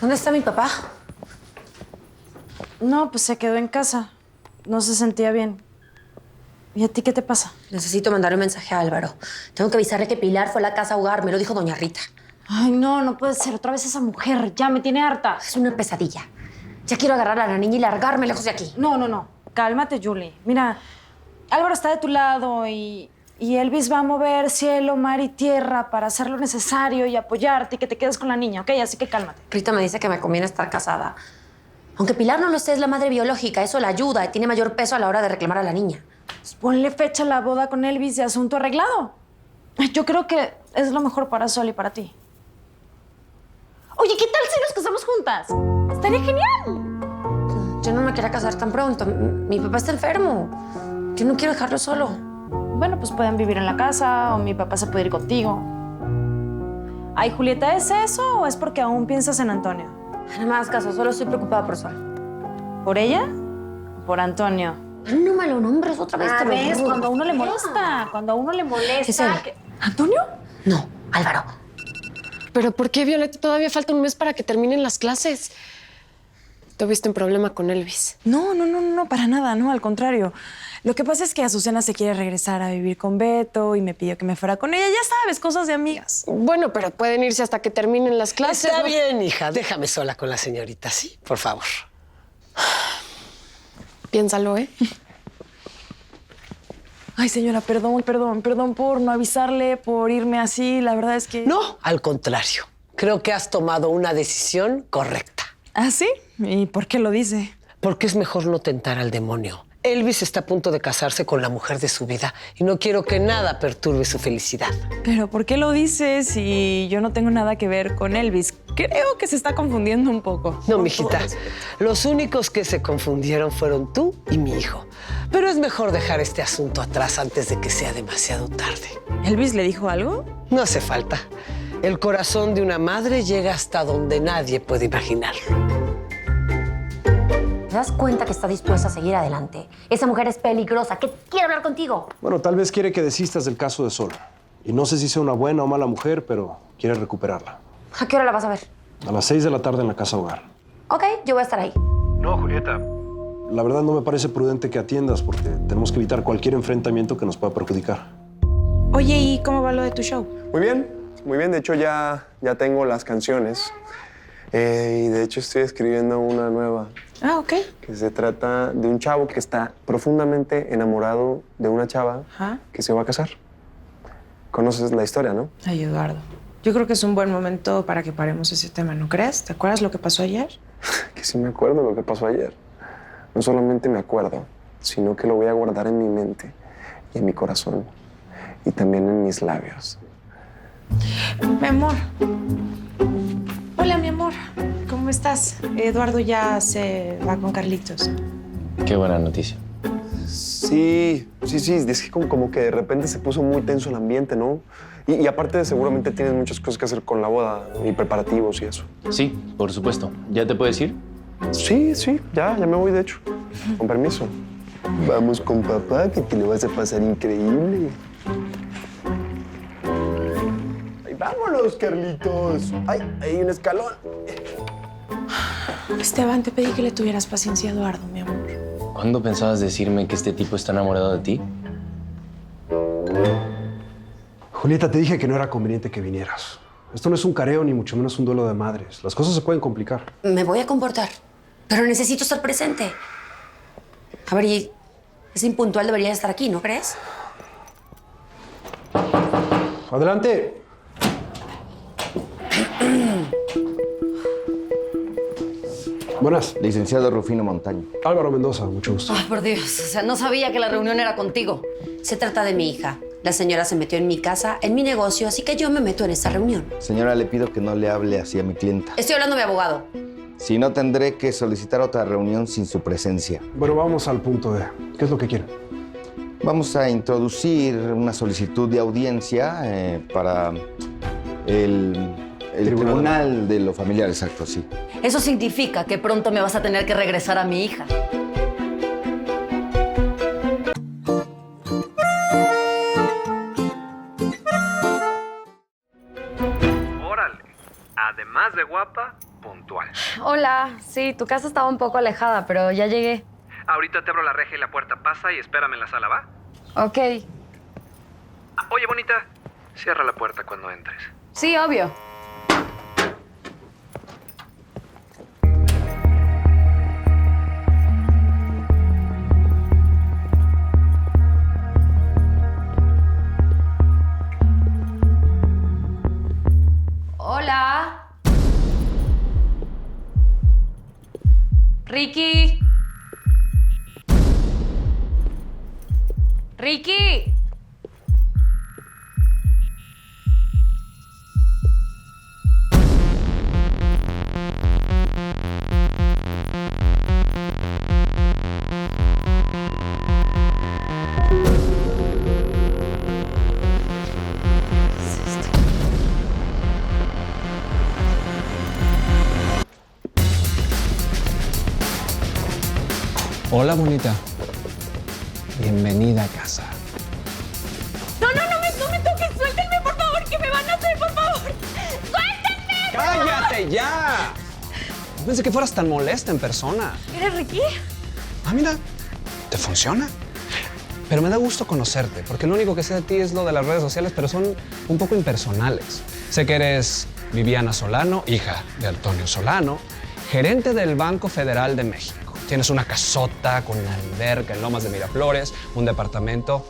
¿Dónde está mi papá? No, pues se quedó en casa. No se sentía bien. ¿Y a ti qué te pasa? Necesito mandar un mensaje a Álvaro. Tengo que avisarle que Pilar fue a la casa a ahogar. Me lo dijo doña Rita. Ay, no, no puede ser. Otra vez esa mujer. Ya me tiene harta. Es una pesadilla. Ya quiero agarrar a la niña y largarme lejos de aquí. No. Cálmate, Julie. Mira, Álvaro está de tu lado y Elvis va a mover cielo, mar y tierra para hacer lo necesario y apoyarte y que te quedes con la niña, ¿ok? Así que cálmate. Rita me dice que me conviene estar casada. Aunque Pilar no lo esté, es la madre biológica. Eso la ayuda y tiene mayor peso a la hora de reclamar a la niña. Pues ponle fecha a la boda con Elvis y asunto arreglado. Yo creo que es lo mejor para Sol y para ti. Oye, ¿qué tal si nos casamos juntas? Estaría genial. Yo no me quería casar tan pronto. Mi papá está enfermo. Yo no quiero dejarlo solo. Bueno, pues pueden vivir en la casa o mi papá se puede ir contigo. Ay, Julieta, ¿es eso o es porque aún piensas en Antonio? No me hagas caso, solo estoy preocupada por Sol. ¿Por ella o por Antonio? No me lo nombres otra vez. ¿Ves? Cuando a uno le molesta. Cuando a uno le molesta. ¿Es él? ¿Antonio? No, Álvaro. ¿Pero por qué, Violeta? Todavía falta un mes para que terminen las clases. ¿Tuviste un problema con Elvis? No, para nada, no, al contrario. Lo que pasa es que Azucena se quiere regresar a vivir con Beto y me pidió que me fuera con ella. Ya sabes, cosas de amigas. Bueno, pero pueden irse hasta que terminen las clases. Está ¿no? bien, hija. Déjame sola con la señorita, ¿sí? Por favor. Piénsalo, ¿eh? Ay, señora, perdón por no avisarle, por irme así. La verdad es que... No, al contrario. Creo que has tomado una decisión correcta. ¿Ah, sí? ¿Y por qué lo dice? Porque es mejor no tentar al demonio. Elvis está a punto de casarse con la mujer de su vida y no quiero que nada perturbe su felicidad. ¿Pero por qué lo dice si yo no tengo nada que ver con Elvis? Creo que se está confundiendo un poco. No, mijita. Los únicos que se confundieron fueron tú y mi hijo. Pero es mejor dejar este asunto atrás antes de que sea demasiado tarde. ¿Elvis le dijo algo? No hace falta. El corazón de una madre llega hasta donde nadie puede imaginarlo. ¿Te das cuenta que está dispuesta a seguir adelante? Esa mujer es peligrosa. ¿Qué quiere hablar contigo? Bueno, tal vez quiere que desistas del caso de Sol. Y no sé si sea una buena o mala mujer, pero quiere recuperarla. ¿A qué hora la vas a ver? A las 6 de la tarde en la casa hogar. Ok, yo voy a estar ahí. No, Julieta. La verdad no me parece prudente que atiendas porque tenemos que evitar cualquier enfrentamiento que nos pueda perjudicar. Oye, ¿y cómo va lo de tu show? Muy bien. De hecho, ya tengo las canciones. Y de hecho, estoy escribiendo una nueva. Ah, ok. Que se trata de un chavo que está profundamente enamorado de una chava que se va a casar. Conoces la historia, ¿no? Ay, Eduardo, yo creo que es un buen momento para que paremos ese tema, ¿no crees? ¿Te acuerdas lo que pasó ayer? Que sí me acuerdo lo que pasó ayer. No solamente me acuerdo, sino que lo voy a guardar en mi mente y en mi corazón. Y también en mis labios. Mi amor. Hola, mi amor. ¿Cómo estás? Eduardo ya se va con Carlitos. Qué buena noticia. Sí. Es que como que de repente se puso muy tenso el ambiente, ¿no? Y aparte seguramente tienes muchas cosas que hacer con la boda y preparativos y eso. Sí, por supuesto. ¿Ya te puedes ir? Sí, ya me voy, de hecho. Con permiso. Vamos con papá, que te lo vas a pasar increíble. Ay, vámonos, Carlitos. Ay, hay un escalón. Esteban, te pedí que le tuvieras paciencia a Eduardo, mi amor. ¿Cuándo pensabas decirme que este tipo está enamorado de ti? Julieta, te dije que no era conveniente que vinieras. Esto no es un careo ni mucho menos un duelo de madres. Las cosas se pueden complicar. Me voy a comportar, pero necesito estar presente. A ver, y ese impuntual debería estar aquí, ¿no crees? Adelante. Buenas. Licenciado Rufino Montaño. Álvaro Mendoza, mucho gusto. Ay, por Dios, o sea, no sabía que la reunión era contigo. Se trata de mi hija. La señora se metió en mi casa, en mi negocio, así que yo me meto en esta reunión. Señora, le pido que no le hable así a mi clienta. Estoy hablando de mi abogado. Si no, tendré que solicitar otra reunión sin su presencia. Bueno, vamos al punto de... ¿Qué es lo que quieren? Vamos a introducir una solicitud de audiencia para el Tribunal de lo Familiar, exacto, sí. Eso significa que pronto me vas a tener que regresar a mi hija. Órale, además de guapa, puntual. Hola, sí, tu casa estaba un poco alejada, pero ya llegué. Ahorita te abro la reja y la puerta pasa y espérame en la sala, ¿va? Ok. Oye, bonita, cierra la puerta cuando entres. Sí, obvio. Hola. Ricky. Ricky. Hola, bonita. Bienvenida a casa. No me toques, suéltenme, por favor, que me van a hacer, por favor. ¡Suéltenme! ¡Cállate ya! No pensé que fueras tan molesta en persona. ¿Eres Ricky? Ah, mira, ¿te funciona? Pero me da gusto conocerte, porque lo único que sé de ti es lo de las redes sociales, pero son un poco impersonales. Sé que eres Viviana Solano, hija de Antonio Solano, gerente del Banco Federal de México. Tienes una casota con una alberca en Lomas de Miraflores, un departamento,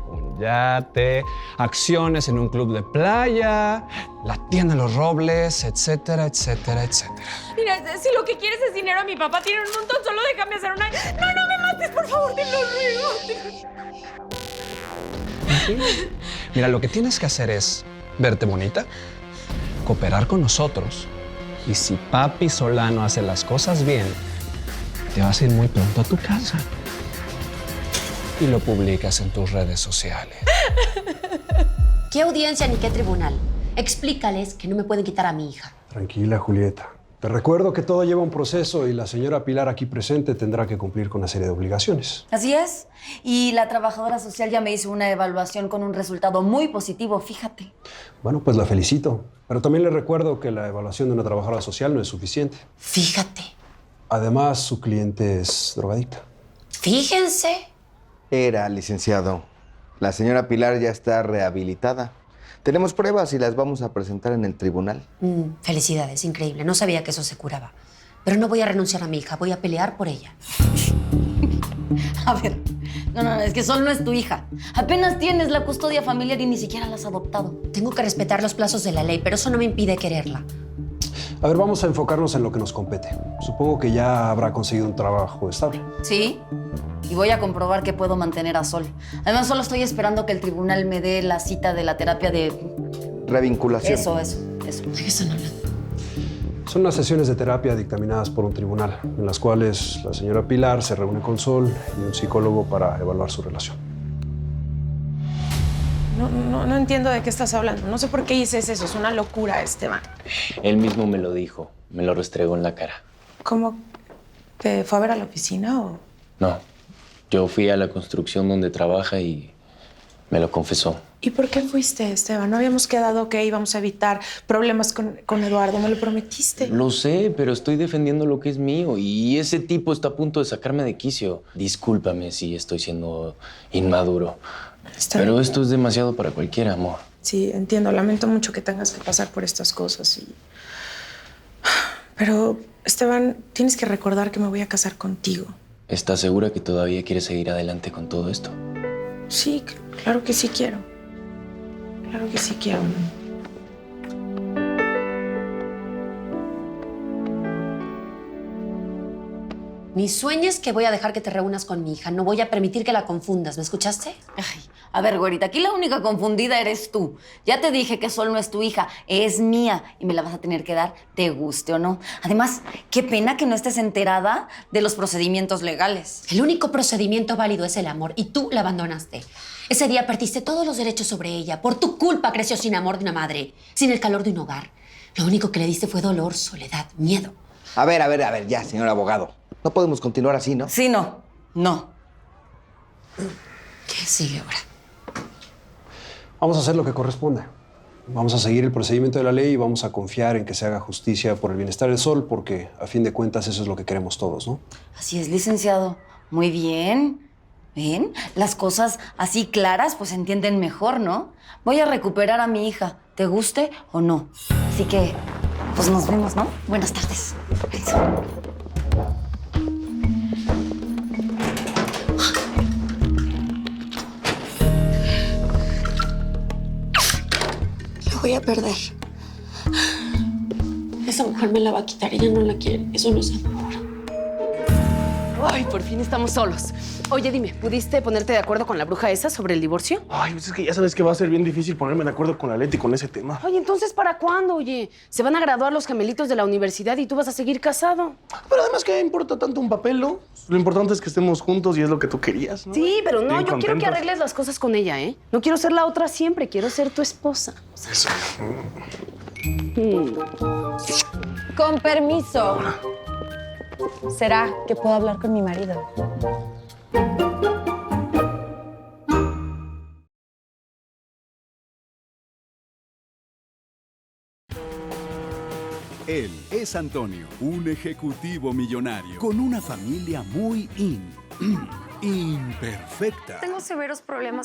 un yate, acciones en un club de playa, la tienda en Los Robles, etcétera, etcétera, etcétera. Mira, si lo que quieres es dinero, mi papá tiene un montón, solo déjame hacer una... No me mates, por favor, te lo ruego. Mira, lo que tienes que hacer es verte bonita, cooperar con nosotros, y si papi Solano hace las cosas bien, te vas a ir muy pronto a tu casa y lo publicas en tus redes sociales. ¿Qué audiencia ni qué tribunal? Explícales que no me pueden quitar a mi hija. Tranquila, Julieta. Te recuerdo que todo lleva un proceso y la señora Pilar aquí presente tendrá que cumplir con una serie de obligaciones. Así es. Y la trabajadora social ya me hizo una evaluación con un resultado muy positivo, fíjate. Bueno, pues la felicito. Pero también le recuerdo que la evaluación de una trabajadora social no es suficiente. Fíjate. Además, su cliente es drogadicta. Fíjense. Era, licenciado. La señora Pilar ya está rehabilitada. Tenemos pruebas y las vamos a presentar en el tribunal. Felicidades, increíble. No sabía que eso se curaba. Pero no voy a renunciar a mi hija, voy a pelear por ella. A ver, no, es que Sol no es tu hija. Apenas tienes la custodia familiar y ni siquiera la has adoptado. Tengo que respetar los plazos de la ley, pero eso no me impide quererla. A ver, vamos a enfocarnos en lo que nos compete. Supongo que ya habrá conseguido un trabajo estable. Sí, y voy a comprobar que puedo mantener a Sol. Además, solo estoy esperando que el tribunal me dé la cita de la terapia de... Revinculación. Eso. Eso no. Son unas sesiones de terapia dictaminadas por un tribunal, en las cuales la señora Pilar se reúne con Sol y un psicólogo para evaluar su relación. No entiendo de qué estás hablando. No sé por qué dices eso. Es una locura, Esteban. Él mismo me lo dijo, me lo restregó en la cara. ¿Cómo? ¿Te fue a ver a la oficina o...? No, yo fui a la construcción donde trabaja y me lo confesó. ¿Y por qué fuiste, Esteban? No habíamos quedado que íbamos a evitar problemas con Eduardo. Me lo prometiste. Lo sé, pero estoy defendiendo lo que es mío y ese tipo está a punto de sacarme de quicio. Discúlpame si estoy siendo inmaduro. Pero esto es demasiado para cualquier amor. Sí, entiendo. Lamento mucho que tengas que pasar por estas cosas. Pero, Esteban, tienes que recordar que me voy a casar contigo. ¿Estás segura que todavía quieres seguir adelante con todo esto? Sí, claro que sí quiero. Claro que sí quiero. Mi sueño es que voy a dejar que te reúnas con mi hija. No voy a permitir que la confundas. ¿Me escuchaste? Ay, a ver, güerita, aquí la única confundida eres tú. Ya te dije que Sol no es tu hija, es mía y me la vas a tener que dar, te guste o no. Además, qué pena que no estés enterada de los procedimientos legales. El único procedimiento válido es el amor y tú la abandonaste. Ese día perdiste todos los derechos sobre ella. Por tu culpa creció sin amor de una madre, sin el calor de un hogar. Lo único que le diste fue dolor, soledad, miedo. A ver, ya, señor abogado. No podemos continuar así, ¿no? Sí, no. ¿Qué sigue ahora? Vamos a hacer lo que corresponde. Vamos a seguir el procedimiento de la ley y vamos a confiar en que se haga justicia por el bienestar del Sol, porque a fin de cuentas eso es lo que queremos todos, ¿no? Así es, licenciado. Muy bien. ¿Ven? Las cosas así claras pues se entienden mejor, ¿no? Voy a recuperar a mi hija, te guste o no. Así que, pues nos vemos, ¿no? Buenas tardes. Eso. Lo voy a perder. Esa mujer me la va a quitar, ella no la quiere. Eso no es amor. Ay, por fin estamos solos. Oye, dime, ¿pudiste ponerte de acuerdo con la bruja esa sobre el divorcio? Ay, pues es que ya sabes que va a ser bien difícil ponerme de acuerdo con la Leti con ese tema. Oye, entonces, ¿para cuándo? Oye, se van a graduar los gemelitos de la universidad y tú vas a seguir casado. Pero además, ¿qué importa tanto un papel, no? Lo importante es que estemos juntos y es lo que tú querías, ¿no? Sí, pero no, Bien yo quiero que contentos. arregles las cosas con ella, ¿eh? No quiero ser la otra siempre, quiero ser tu esposa. Eso. Con permiso. ¿Será que puedo hablar con mi marido? Él es Antonio, un ejecutivo millonario con una familia muy imperfecta. Tengo severos problemas